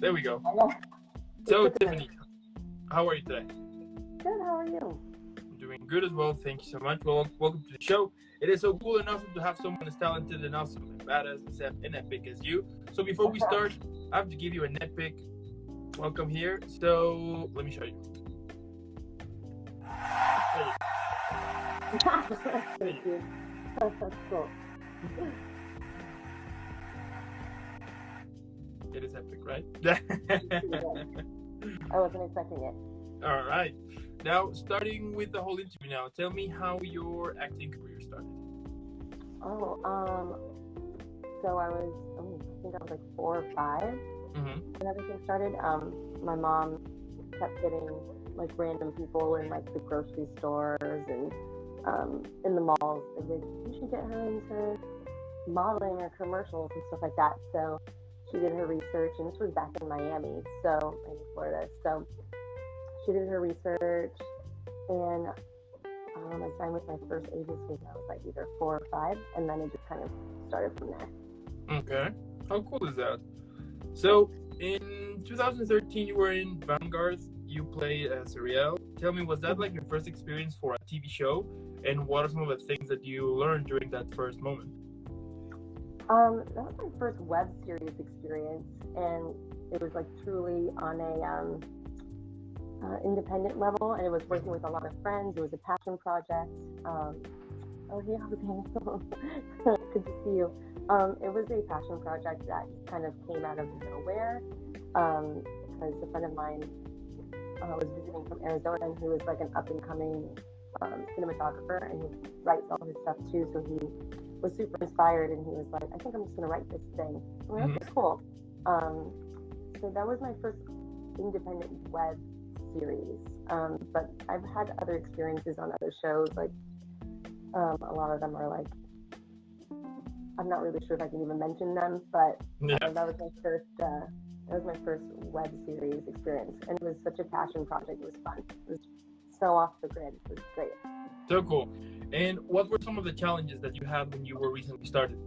There we go. Hello. So, Tiffany, how are you today? Good, how are you? I'm doing good as well. Thank you so much. Well, welcome to the show. It is so cool and awesome to have someone as talented and awesome and badass and epic as you. So, before we start, I have to give you an epic welcome here. So, let me show you. Thank you. That's cool. It is epic, right? I wasn't expecting it. All right. Now, starting with the whole interview now, tell me how your acting career started. So I think I was like 4 or 5 when everything started. My mom kept getting like random people in like the grocery stores and in the malls. And like, you should get her into modeling or commercials and stuff like that. So she did her research, and this was back in Miami, so in Florida. So she did her research, and I signed with my first agency when I was like either 4 or 5, and then it just kind of started from there. Okay. How cool is that? So in 2013, you were in Vanguard. You played Ariel. Tell me, was that like your first experience for a TV show? And what are some of the things that you learned during that first moment? That was my first web series experience, and it was like truly on a independent level, and it was working with a lot of friends. It was a passion project. Good to see you. It was a passion project that kind of came out of nowhere because a friend of mine was visiting from Arizona, and he was like an up-and-coming cinematographer, and he writes all his stuff too, so he was super inspired, and he was like, I think I'm just going to write this thing. I'm like, okay, cool. So that was my first independent web series, but I've had other experiences on other shows. Like a lot of them are like, I'm not really sure if I can even mention them, but that was my first web series experience, and it was such a passion project. It was fun. It was so off the grid. It was great. So cool. And what were some of the challenges that you had when you were recently started?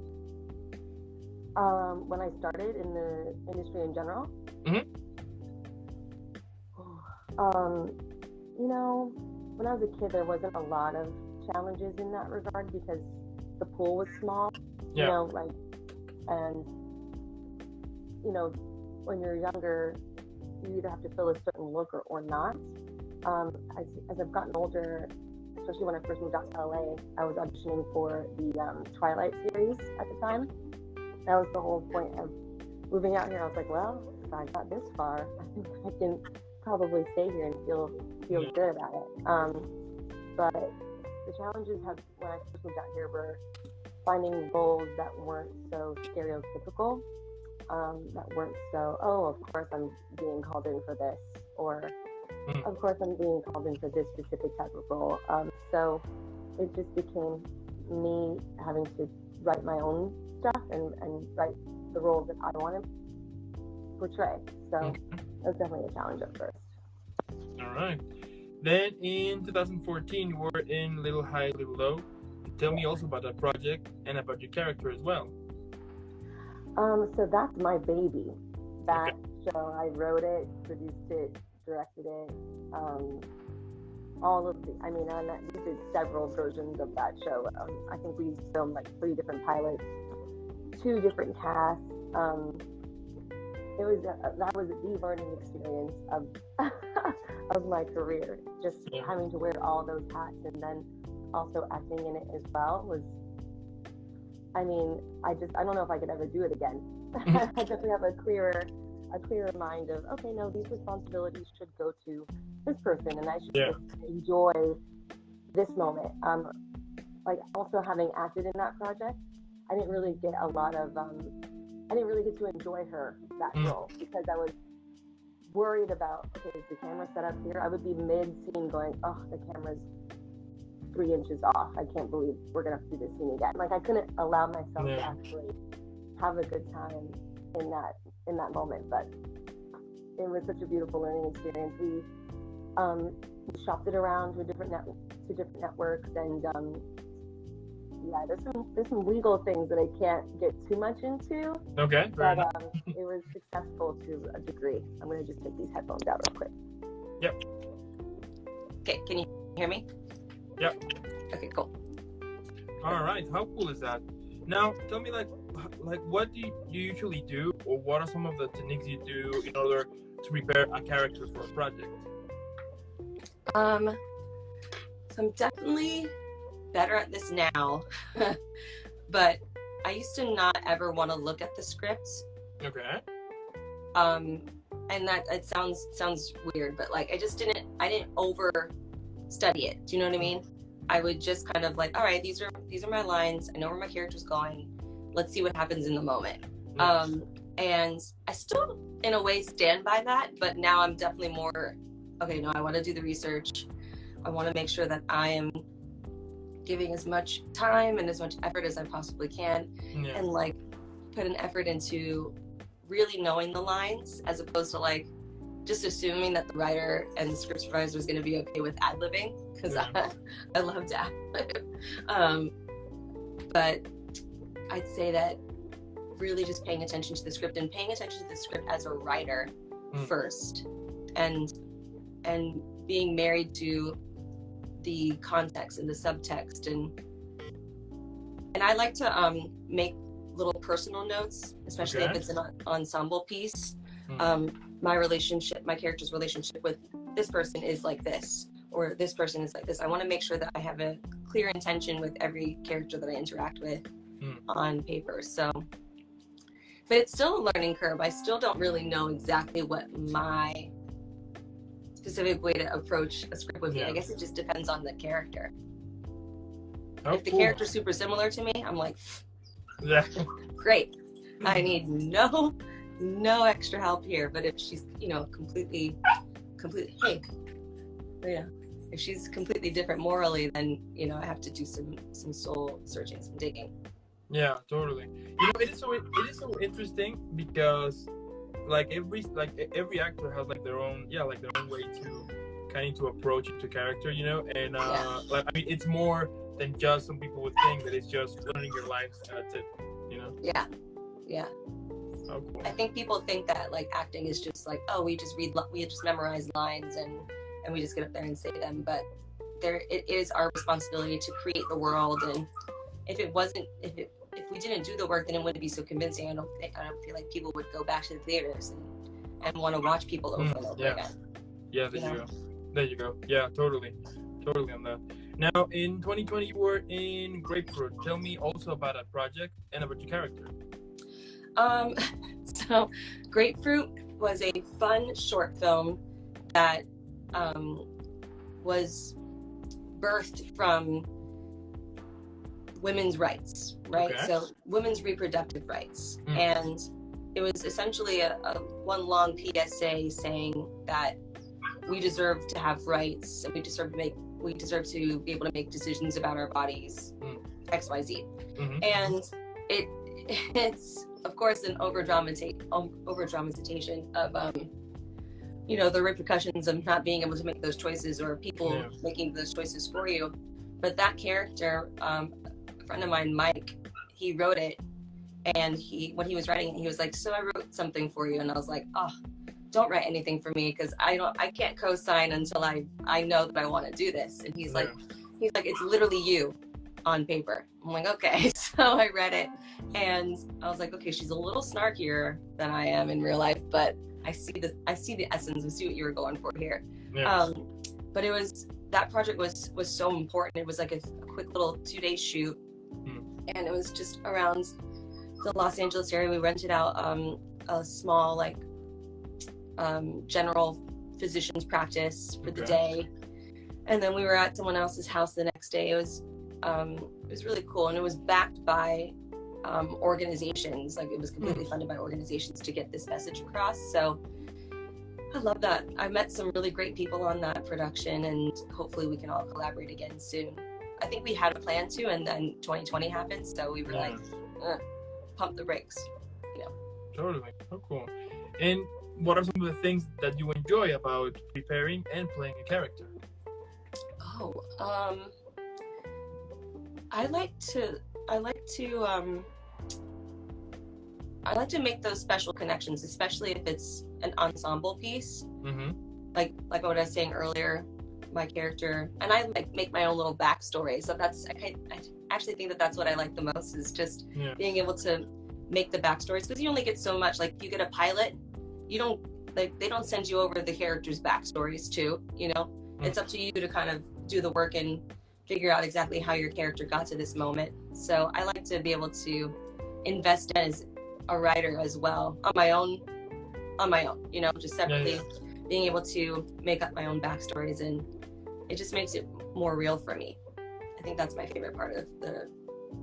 When I started in the industry in general, when I was a kid, there wasn't a lot of challenges in that regard because the pool was small. When you're younger, you either have to fill a certain look or not. As I've gotten older, especially when I first moved out to LA, I was auditioning for the Twilight series at the time. That was the whole point of moving out here. I was like, well, if I got this far, I think I can probably stay here and feel good about it. But the challenges when I first moved out here were finding roles that weren't so stereotypical, that weren't so, of course I'm being called in for this, or of course I'm being called in for this specific type of role. So it just became me having to write my own stuff and write the roles that I want to portray. So it was definitely a challenge at first. All right. Then in 2014, you were in Little High, Little Low. Tell me also about that project and about your character as well. So that's my baby. That show, I wrote it, produced it, directed it. We did several versions of that show. I think we filmed like 3 different pilots, 2 different casts. That was the learning experience of of my career. Just having to wear all those hats and then also acting in it as well was. I don't know if I could ever do it again. I definitely have a clearer mind of, okay, no, these responsibilities should go to this person, and I should just enjoy this moment. Also having acted in that project, I didn't really get a lot of, I didn't really get to enjoy that role because I was worried about, okay, is the camera set up here? I would be mid-scene going, oh, the camera's 3 inches off. I can't believe we're going to have to do this scene again. Like, I couldn't allow myself to actually have a good time in that moment, but it was such a beautiful learning experience. We shopped it around to different networks, and Yeah, there's some legal things that I can't get too much into. Okay, fair enough. It was successful to a degree. I'm gonna just take these headphones out real quick. Yep. Okay, can you hear me? Yep. Okay, cool. All right, how cool is that? Now, tell me, like what do you usually do, or what are some of the techniques you do in order to prepare a character for a project? So I'm definitely better at this now, but I used to not ever want to look at the script. Okay. And that it sounds weird, but like I didn't over study it. Do you know what I mean? I would just kind of like, all right, these are my lines. I know where my character's going. Let's see what happens in the moment. Yes. And I still, in a way, stand by that. But now I'm definitely more, okay, no, I want to do the research. I want to make sure that I am giving as much time and as much effort as I possibly can. Yeah. And like put an effort into really knowing the lines, as opposed to like just assuming that the writer and the script supervisor is going to be okay with ad-libbing, because I love to ad-lib. But I'd say that really just paying attention to the script and paying attention to the script as a writer first, and being married to the context and the subtext, and I like to make little personal notes, especially if it's an ensemble piece. My character's relationship with this person is like this, or this person is like this. I want to make sure that I have a clear intention with every character that I interact with on paper. So, but it's still a learning curve. I still don't really know exactly what my specific way to approach a script would be. I guess it just depends on the character. If the character's super similar to me, I'm like, great. I need no extra help here. But if she's, completely, hey, if she's completely different morally, then, I have to do some soul searching, some digging. Yeah, totally. It is so interesting, because every actor has their own way to kind of approach it to character, and it's more than just some people would think that it's just learning your lines and that's it, Yeah. Oh, cool. I think people think that acting is just we just memorize lines and we just get up there and say them, but it is our responsibility to create the world, and if we didn't do the work, then it wouldn't be so convincing. I don't feel like people would go back to the theaters and want to watch people over and over again. Yeah, there you go. Yeah, totally on that. Now, in 2020, you were in Grapefruit. Tell me also about that project and about your character. So Grapefruit was a fun short film that was birthed from women's rights, right? Okay. So women's reproductive rights. And it was essentially a one long PSA saying that we deserve to have rights, and we deserve to be able to make decisions about our bodies, XYZ. And it's of course an over dramatization of the repercussions of not being able to make those choices, or people making those choices for you. But that character, a friend of mine, Mike, he wrote it, and when he was writing it, he was like, so I wrote something for you. And I was like, oh, don't write anything for me, because I can't co-sign until I know that I want to do this. And he's like, it's literally you on paper. I'm like, okay. So I read it, and I was like, okay, she's a little snarkier than I am in real life, but I see the essence and see what you were going for here. But that project was so important. It was like a quick little 2-day shoot, and it was just around the Los Angeles area. We rented out a small general physician's practice for the day, and then we were at someone else's house the next day. It was really cool, and it was backed by organizations. It was completely funded by organizations to get this message across. So I love that. I met some really great people on that production, and hopefully we can all collaborate again soon. I think we had a plan to, and then 2020 happened, so we were pump the brakes. Totally. Oh, cool. And what are some of the things that you enjoy about preparing and playing a character? I like to make those special connections, especially if it's an ensemble piece. Mm-hmm. Like what I was saying earlier, my character, and I like make my own little backstory. So I actually think that that's what I like the most, is just being able to make the backstories, because you only get so much. Like, you get a pilot, you don't, like, they don't send you over the characters' backstories too, you know. It's up to you to kind of do the work and figure out exactly how your character got to this moment. So I like to be able to invest as a writer as well, on my own, you know, just separately, being able to make up my own backstories, and it just makes it more real for me. I think that's my favorite part of the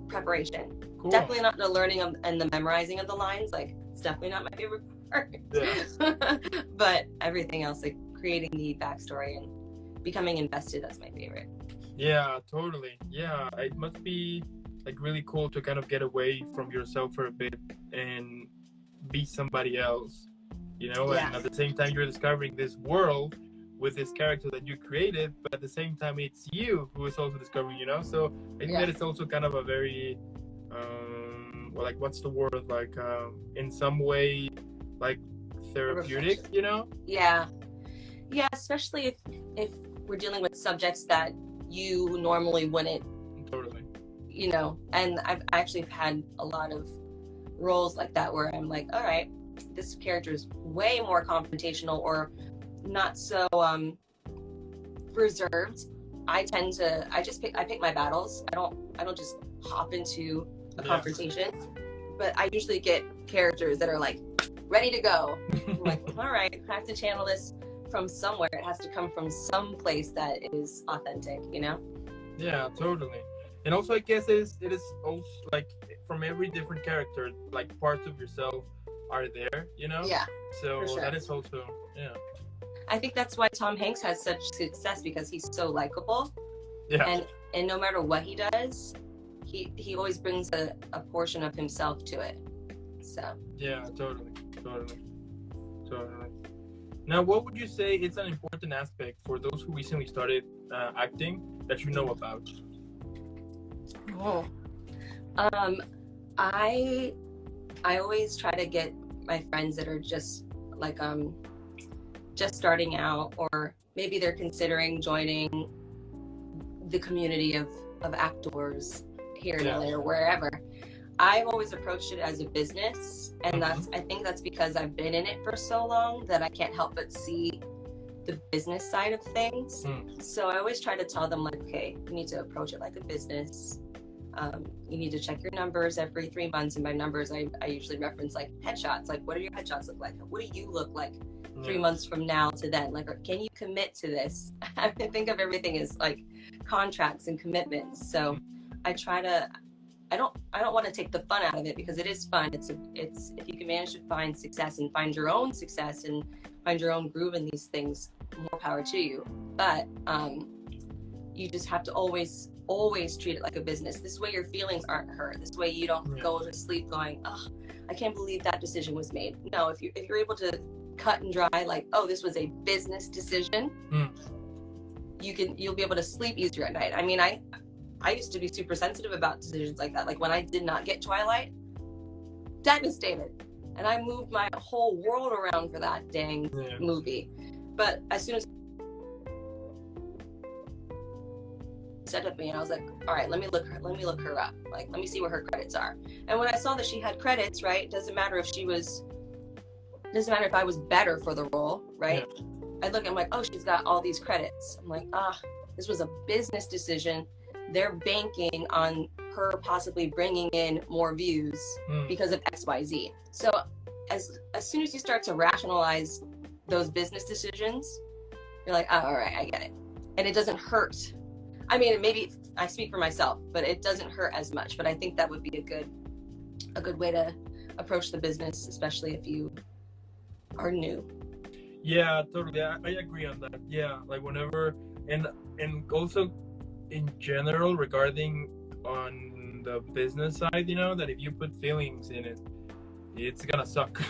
preparation. Cool. Definitely not the learning and the memorizing of the lines. Like, it's definitely not my favorite part. Yeah. But everything else, like creating the backstory and becoming invested, that's my favorite. Yeah, totally. Yeah, it must be like really cool to kind of get away from yourself for a bit and be somebody else, you know. And at the same time, you're discovering this world with this character that you created, but at the same time, it's you who is also discovering, you know. So I think that it's also kind of a very well, like, what's the word, like in some way, like, therapeutic, you know. Yeah, especially if we're dealing with subjects that you normally wouldn't. Totally. You know, and I've actually had a lot of roles like that where I'm like, all right, this character is way more confrontational or not so reserved. I pick my battles. I don't just hop into a confrontation, but I usually get characters that are like ready to go. I'm like, all right, I have to channel this from somewhere. It has to come from some place that is authentic, you know? Yeah, totally. And also, I guess it is also like, from every different character, like, parts of yourself are there, you know? Yeah. So that is also, I think that's why Tom Hanks has such success, because he's so likable. Yeah. And no matter what he does, he always brings a portion of himself to it. So. Yeah, totally. Now, what would you say is an important aspect for those who recently started acting that you know about? I always try to get my friends that are just like just starting out, or maybe they're considering joining the community of actors here in LA or wherever. I've always approached it as a business, and I think that's because I've been in it for so long that I can't help but see the business side of things. So I always try to tell them, like, okay, you need to approach it like a business. You need to check your numbers every 3 months, and by numbers, I usually reference like headshots. Like, what do your headshots look like? What do you look like 3 months from now to then? Like, can you commit to this? I think of everything as like contracts and commitments. So I try to. I don't want to take the fun out of it, because it is fun. It's if you can manage to find success and find your own success and find your own groove in these things, more power to you. But you just have to always treat it like a business. This way your feelings aren't hurt. This way you don't go to sleep going, oh, I can't believe that decision was made. No, if you're able to cut and dry, like, oh, this was a business decision, you'll be able to sleep easier at night. I mean, I used to be super sensitive about decisions like that. Like, when I did not get Twilight, devastated. And I moved my whole world around for that dang movie. But as soon as it said with me, and I was like, all right, let me look her up. Like, let me see what her credits are. And when I saw that she had credits, right, it doesn't matter if I was better for the role, right? I look, I'm like, oh, she's got all these credits. I'm like, this was a business decision. They're banking on her possibly bringing in more views because of XYZ. So as soon as you start to rationalize those business decisions, you're like, oh, all right, I get it. And it doesn't hurt. I mean, maybe I speak for myself, but it doesn't hurt as much. But I think that would be a good way to approach the business, especially if you are new. Yeah, totally. I agree on that. Yeah, like, whenever, and also in general, regarding on the business side, you know, that if you put feelings in it, it's gonna suck.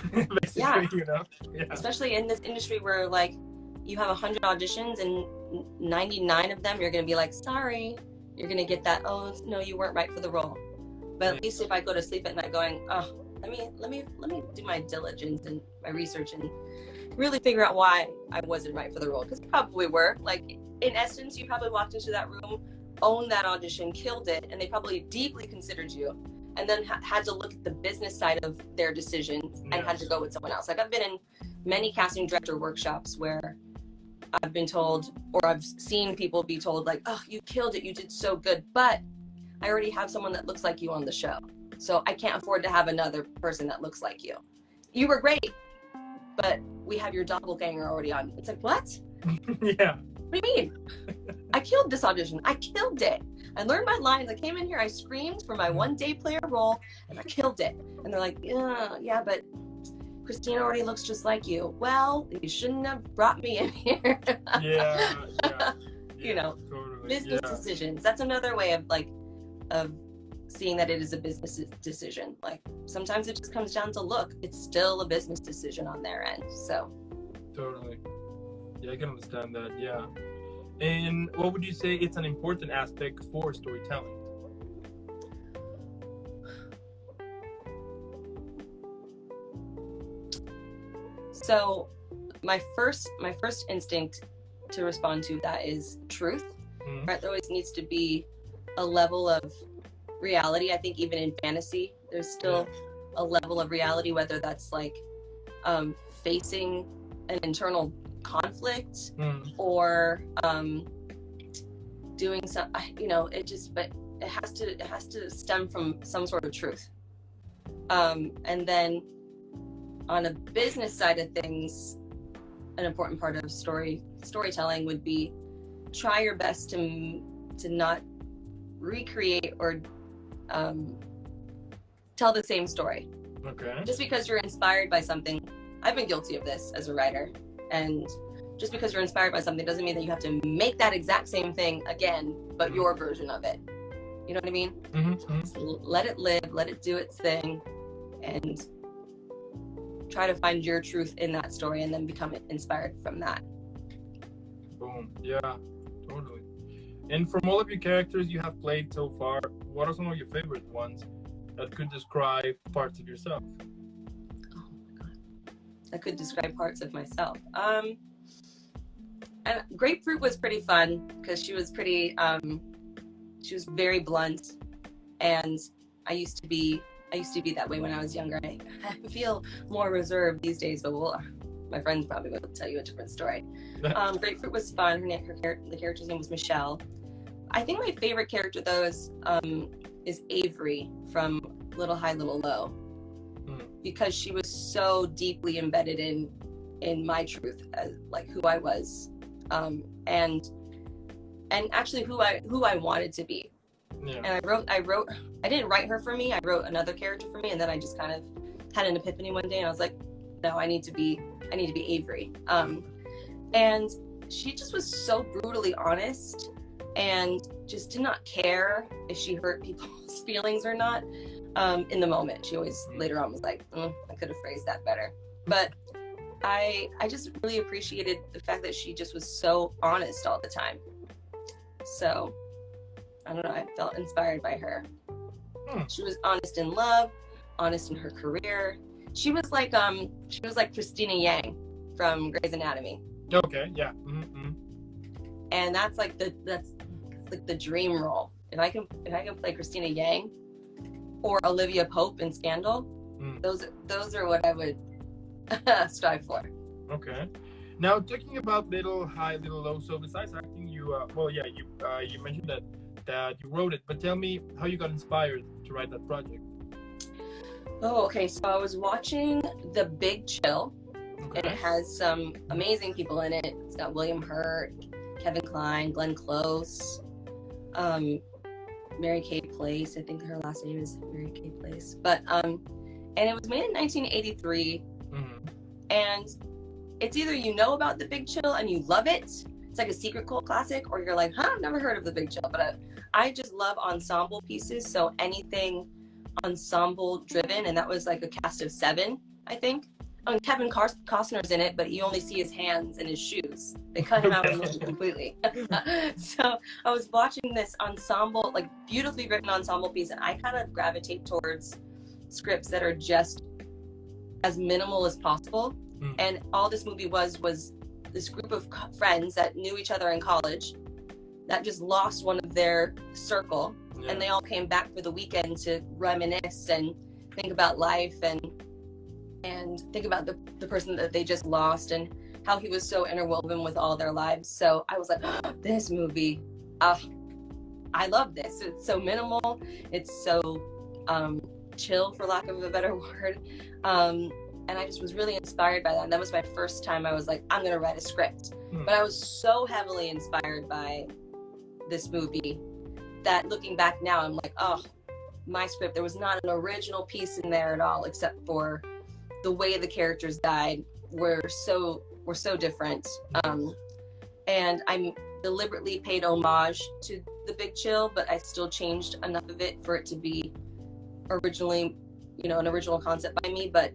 Basically, you know? Especially in this industry where, like, you have 100 auditions and 99 of them you're gonna be like, sorry, you're gonna get that, oh no, you weren't right for the role. But at least if I go to sleep at night going, oh, let me do my diligence and my research and really figure out why I wasn't right for the role, because you probably were. Like, in essence, you probably walked into that room, owned that audition, killed it, and they probably deeply considered you, and then had to look at the business side of their decision and had to go with someone else. Like, I've been in many casting director workshops where I've been told, or I've seen people be told, like, oh, you killed it, you did so good, but I already have someone that looks like you on the show, so I can't afford to have another person that looks like you. You were great, but we have your doppelganger already on. It's like, what? Yeah. What do you mean? I killed this audition. I killed it. I learned my lines. I came in here, I screamed for my one-day player role, and I killed it. And they're like, yeah, but Christina already looks just like you. Well, you shouldn't have brought me in here. Yeah. You know, totally. business decisions. That's another way of seeing that it is a business decision. Like, sometimes it just comes down to look. It's still a business decision on their end. So. Totally. Yeah, I can understand that. Yeah. And what would you say it's an important aspect for storytelling? So my first instinct to respond to that is truth. Right? There always needs to be a level of reality. I think even in fantasy, there's still a level of reality, whether that's like facing an internal conflict or doing some, you know, but it has to stem from some sort of truth. And then on a business side of things, an important part of storytelling would be try your best to not recreate or tell the same story. Okay. Just because you're inspired by something, I've been guilty of this as a writer, and just because you're inspired by something doesn't mean that you have to make that exact same thing again, but your version of it. You know what I mean? Let it live, let it do its thing, and try to find your truth in that story and then become inspired from that. Boom. Yeah, totally. And from all of your characters you have played so far, what are some of your favorite ones that could describe parts of yourself? Oh my God. That could describe parts of myself. And Grapefruit was pretty fun because she was pretty, she was very blunt, and I used to be that way when I was younger. I feel more reserved these days, but my friends probably will tell you a different story. Grapefruit was fun. The character's name was Michelle. I think my favorite character though is Avery from Little High, Little Low, because she was so deeply embedded in my truth, like who I was, and actually who I wanted to be. Yeah. And I didn't write her for me. I wrote another character for me, and then I just kind of had an epiphany one day, and I was like, no, I need to be Avery. And she just was so brutally honest, and just did not care if she hurt people's feelings or not. In the moment, she always later on was like, I could have phrased that better. But I just really appreciated the fact that she just was so honest all the time. So I don't know, I felt inspired by her. She was honest in love, honest in her career. She was like Christina Yang from Grey's Anatomy. Okay, yeah. And that's like the dream role. If I can play Christina Yang or Olivia Pope in Scandal, those are what I would strive for. Okay. Now, talking about Little High, Little Low. So besides acting, you mentioned that you wrote it, but tell me how you got inspired to write that project. Oh, okay. So I was watching The Big Chill, and it has some amazing people in it. It's got William Hurt, Kevin Kline, Glenn Close, Mary Kay Place. I think her last name is Mary Kay Place. But and it was made in 1983, and it's either you know about The Big Chill and you love it. It's like a secret cult classic, or you're like, I've never heard of The Big Chill. But I just love ensemble pieces, so anything ensemble driven, and that was like a cast of 7, I think. Kevin Costner's in it, but you only see his hands and his shoes. They cut him out of the movie completely. So I was watching this ensemble, like beautifully written ensemble piece, and I kind of gravitate towards scripts that are just as minimal as possible. And all this movie was this group of friends that knew each other in college that just lost one of their circle, and they all came back for the weekend to reminisce and think about life and think about the person that they just lost and how he was so interwoven with all their lives. So I was like, oh, this movie, I love this. It's so minimal. It's so chill, for lack of a better word. And I just was really inspired by that. And that was my first time I was like, I'm going to write a script. But I was so heavily inspired by this movie that looking back now, I'm like, oh, my script, there was not an original piece in there at all, except for the way the characters died were so different. And I deliberately paid homage to The Big Chill, but I still changed enough of it for it to be originally, an original concept by me. But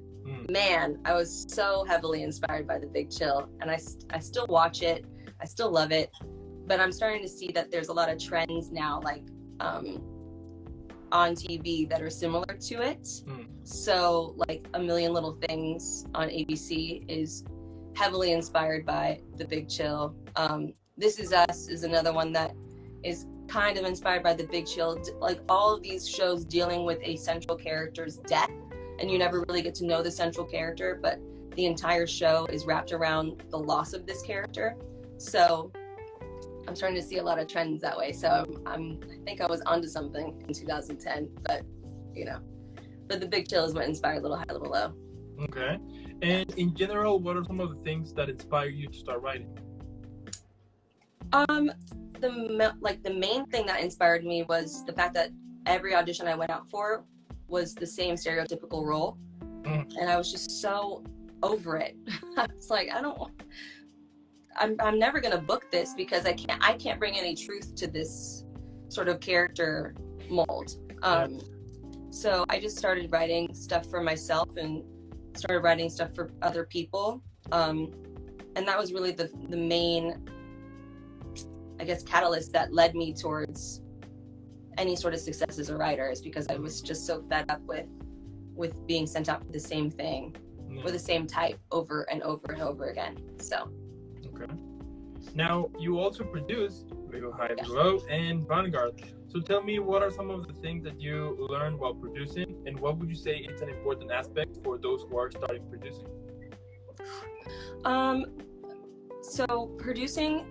man, I was so heavily inspired by The Big Chill, and I still watch it. I still love it, but I'm starting to see that there's a lot of trends now, like on TV that are similar to it. So like A Million Little Things on ABC is heavily inspired by The Big Chill. This Is Us is another one that is kind of inspired by The Big Chill. Like all of these shows dealing with a central character's death, and you never really get to know the central character, but the entire show is wrapped around the loss of this character. So I'm starting to see a lot of trends that way. So I think I was onto something in 2010, but but The Big Chill is what inspired Little High, Little Low. Okay. And in general, what are some of the things that inspire you to start writing? The main thing that inspired me was the fact that every audition I went out for was the same stereotypical role. And I was just so over it. I was like, I'm never gonna book this because I can't bring any truth to this sort of character mold. So I just started writing stuff for myself and started writing stuff for other people. And that was really the main, I guess, catalyst that led me towards any sort of success as a writer, is because I was just so fed up with being sent out for the same thing, or the same type over and over and over again. So. Okay. Now, you also produce Little High, Little Low and Vanguard. So tell me, what are some of the things that you learned while producing, and what would you say is an important aspect for those who are starting producing? So producing,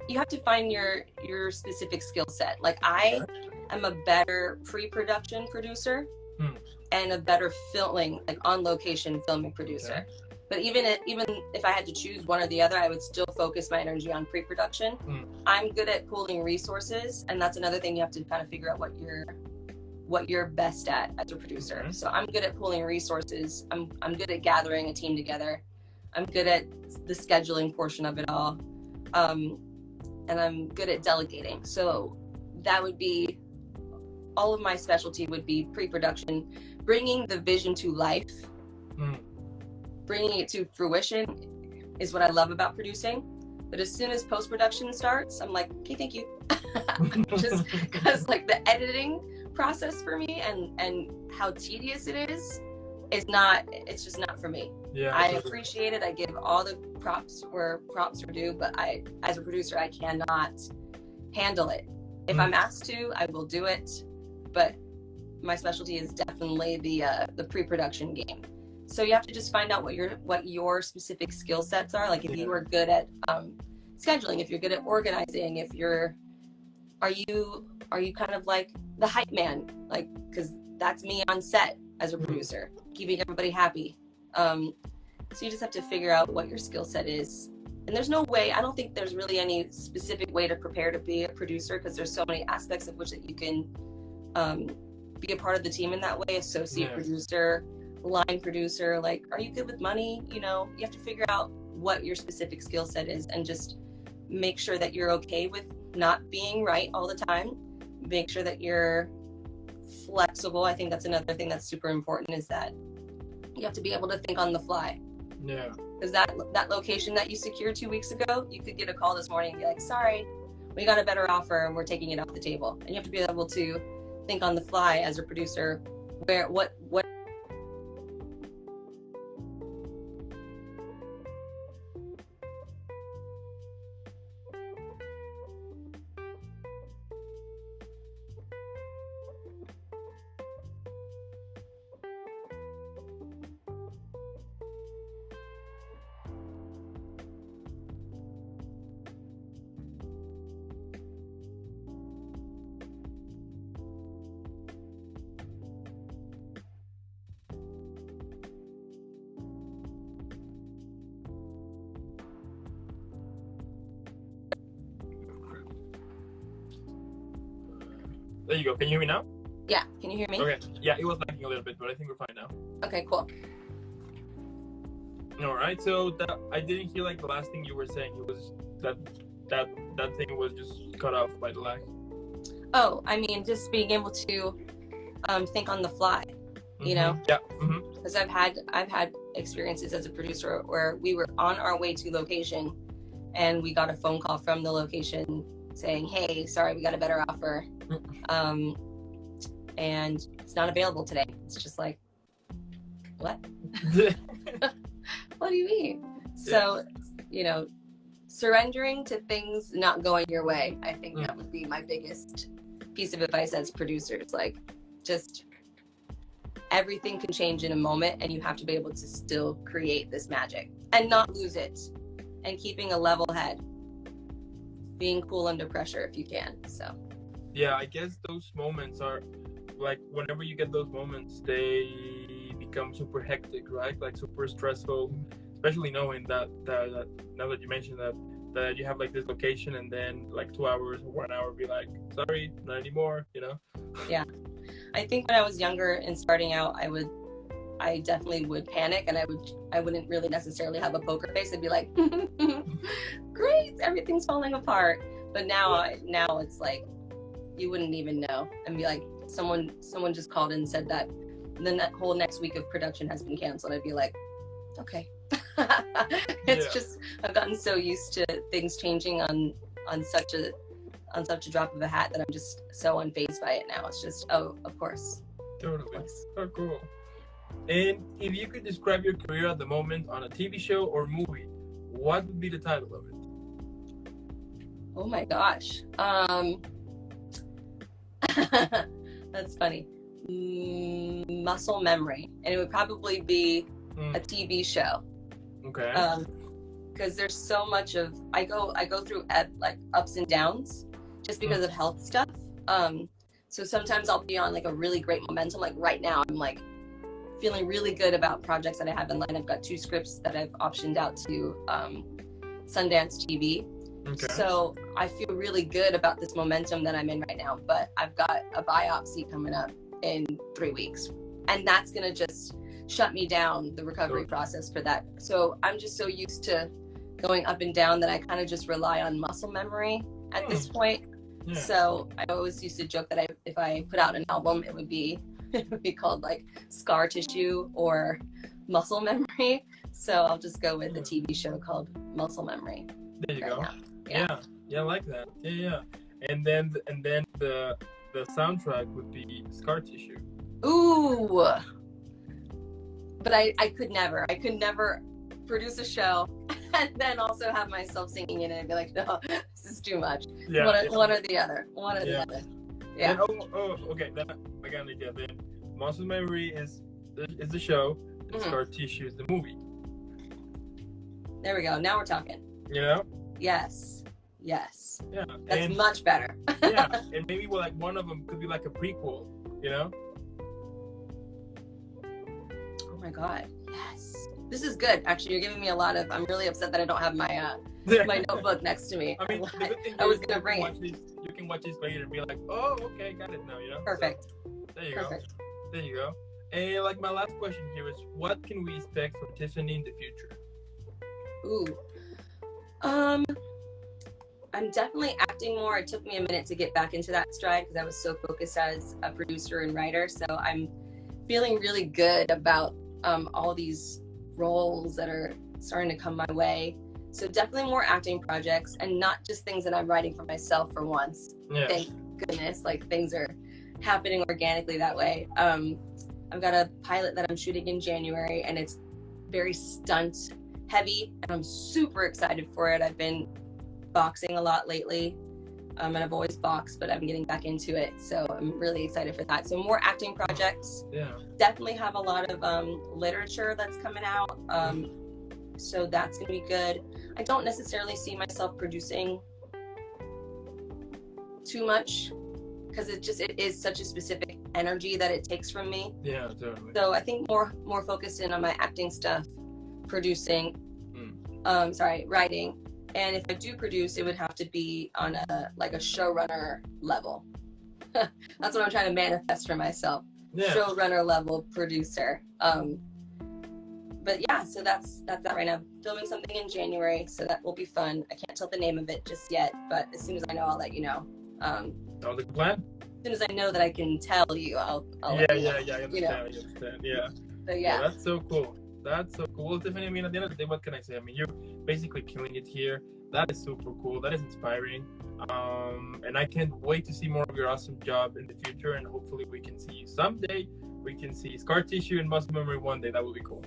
you have to find your specific skill set. Like I am a better pre-production producer and a better filming, like on location filming producer. But even if I had to choose one or the other, I would still focus my energy on pre-production. I'm good at pooling resources, and that's another thing you have to kind of figure out what you're best at as a producer. So I'm good at pooling resources. I'm good at gathering a team together. I'm good at the scheduling portion of it all. And I'm good at delegating. So that would be, all of my specialty would be pre-production, bringing the vision to life. Bringing it to fruition is what I love about producing. But as soon as post-production starts, I'm like, okay, thank you. Just because like the editing process for me and how tedious it is it's just not for me. I appreciate it. I give all the props where props are due, but as a producer, I cannot handle it. If I'm asked to, I will do it. But my specialty is definitely the pre-production game. So you have to just find out what your specific skill sets are. Like if you are good at scheduling, if you're good at organizing, are you kind of like the hype man? Like, because that's me on set as a producer, keeping everybody happy. So you just have to figure out what your skill set is. And there's no way, I don't think there's really any specific way to prepare to be a producer, because there's so many aspects of which that you can be a part of the team in that way. Associate producer, line producer, like, are you good with money? You have to figure out what your specific skill set is and just make sure that you're okay with not being right all the time. Make sure that you're flexible. I think that's another thing that's super important, is that You have to be able to think on the fly. Yeah. Because that location that you secured 2 weeks ago, you could get a call this morning and be like, sorry, we got a better offer and we're taking it off the table. And you have to be able to think on the fly as a producer, what There you go. Can you hear me now? Yeah, can you hear me? Okay. Yeah, it was lagging a little bit, but I think we're fine now. Okay, cool. All right. So I didn't hear like the last thing you were saying. It was that thing was just cut off by the lag. Oh, I mean, just being able to think on the fly, you know? Yeah. Because I've had experiences as a producer where we were on our way to location and we got a phone call from the location saying, hey, sorry, we got a better offer. And it's not available today. It's just like, what? What do you mean? So, you know, surrendering to things not going your way, I think that would be my biggest piece of advice as producers. Like, just everything can change in a moment and you have to be able to still create this magic and not lose it, and keeping a level head, being cool under pressure if you can. So yeah, I guess those moments are like, whenever you get those moments, they become super hectic, right? Like super stressful, especially knowing that now that you mentioned that you have like this location and then like 2 hours or 1 hour be like, sorry, not anymore, you know? Yeah. I think when I was younger and starting out, I definitely would panic, and I wouldn't really necessarily have a poker face. I'd be like, great, everything's falling apart. But now it's like, you wouldn't even know, and be like, someone just called and said that then that whole next week of production has been canceled. I'd be like, okay. It's just, I've gotten so used to things changing on such a drop of a hat that I'm just so unfazed by it now. It's just, oh, of course. Totally. Oh, cool. And if you could describe your career at the moment on a TV show or movie, what would be the title of it? Oh my gosh. That's funny. Muscle memory. And it would probably be a TV show. Okay. Because there's so much of, I go through like ups and downs just because of health stuff. So sometimes I'll be on like a really great momentum. Like right now, I'm like feeling really good about projects that I have in line. I've got 2 scripts that I've optioned out to Sundance TV. Okay. So I feel really good about this momentum that I'm in right now, but I've got a biopsy coming up in 3 weeks, and that's going to just shut me down, the recovery process for that. So I'm just so used to going up and down that I kind of just rely on muscle memory at this point. Yeah. So I always used to joke that if I put out an album, it would be called like Scar Tissue or Muscle Memory. So I'll just go with a TV show called Muscle Memory. There you go. Yeah, I like that. Yeah. And then the soundtrack would be Scar Tissue. Ooh. But I could never produce a show and then also have myself singing in it and be like, no, this is too much. Yeah. One or the other. The other. Yeah. And, okay. Then I got an idea. Then Muscle Memory is the show, and Scar Tissue is the movie. There we go. Now we're talking. You know? Yes. Yeah. That's much better. Yeah. And maybe like one of them could be like a prequel, you know? Oh my God. Yes. This is good. Actually, you're giving me a lot of, I'm really upset that I don't have my my notebook next to me. I mean, the good thing I was going to bring it. You can watch this later and be like, oh, okay, got it now, you know? Perfect. So, there you go. And like my last question here is, what can we expect from Tiffany in the future? Ooh. I'm definitely acting more. It took me a minute to get back into that stride because I was so focused as a producer and writer. So I'm feeling really good about all these roles that are starting to come my way. So definitely more acting projects, and not just things that I'm writing for myself for once. Yeah. Thank goodness, like things are happening organically that way. I've got a pilot that I'm shooting in January, and it's very stunt heavy, and I'm super excited for it. I've been boxing a lot lately, and I've always boxed, but I'm getting back into it, so I'm really excited for that. So more acting projects. Yeah. Definitely have a lot of literature that's coming out, so that's gonna be good. I don't necessarily see myself producing too much, because it is such a specific energy that it takes from me. Yeah, totally. So I think more focused in on my acting stuff, producing, writing. And if I do produce, it would have to be on a showrunner level. That's what I'm trying to manifest for myself. Yeah. Showrunner level producer. But yeah, so that's that right now. Filming something in January, so that will be fun. I can't tell the name of it just yet, but as soon as I know, I'll let you know. Sounds like a plan. As soon as I know that I can tell you, I'll Yeah, let you know, I understand. you know. I understand. Yeah. So yeah. That's so cool. That's so cool. Well, Tiffany, I mean, at the end of the day, what can I say? I mean, you're basically killing it here. That is super cool. That is inspiring. And I can't wait to see more of your awesome job in the future. And hopefully we can see you someday. We can see Scar Tissue and Muscle Memory one day. That would be cool.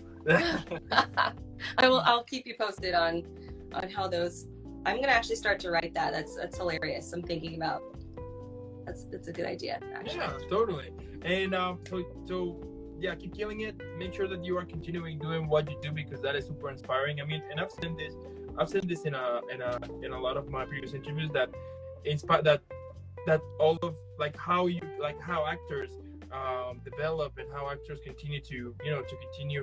I'll keep you posted on how those. I'm gonna actually start to write that. That's hilarious. I'm thinking about. That's a good idea, actually. Yeah, totally. And so yeah, keep killing it. Make sure that you are continuing doing what you do, because that is super inspiring. I mean, and I've said this in a lot of my previous interviews, that that all of how actors develop, and how actors continue to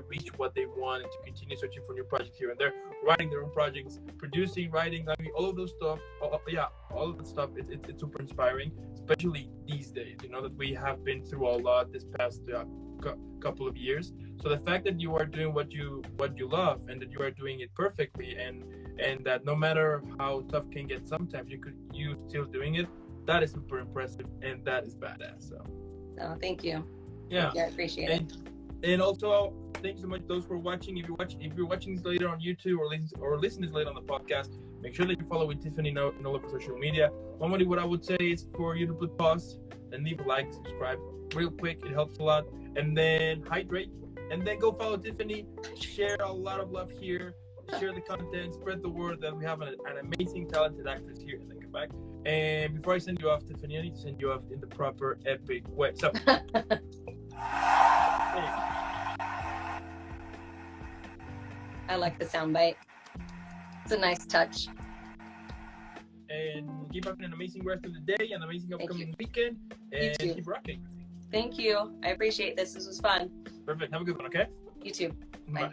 reach what they want, and to continue searching for new projects here and there, writing their own projects, producing, writing. I mean, all of those stuff. All of that stuff. It's super inspiring, especially these days. You know that we have been through a lot this past couple of years. So the fact that you are doing what you love, and that you are doing it perfectly, and that no matter how tough can get sometimes, you still doing it. That is super impressive, and that is badass. So. Oh, thank you. Yeah, I appreciate it. And also, thanks so much those who are watching. If you're watching this later on YouTube, or listening this later on the podcast, make sure that you follow with Tiffany in all of her social media. Normally, what I would say is for you to put pause and leave a like, subscribe real quick. It helps a lot. And then hydrate, and then go follow Tiffany. Share a lot of love here. Share the content. Spread the word that we have an amazing, talented actress here, and then come back. And before I send you off, Tiffany, I need to send you off in the proper epic way. So, I like the soundbite. It's a nice touch. And keep having an amazing rest of the day, an amazing upcoming weekend, and keep rocking. Thank you. I appreciate this. This was fun. Perfect. Have a good one, okay? You too. Bye.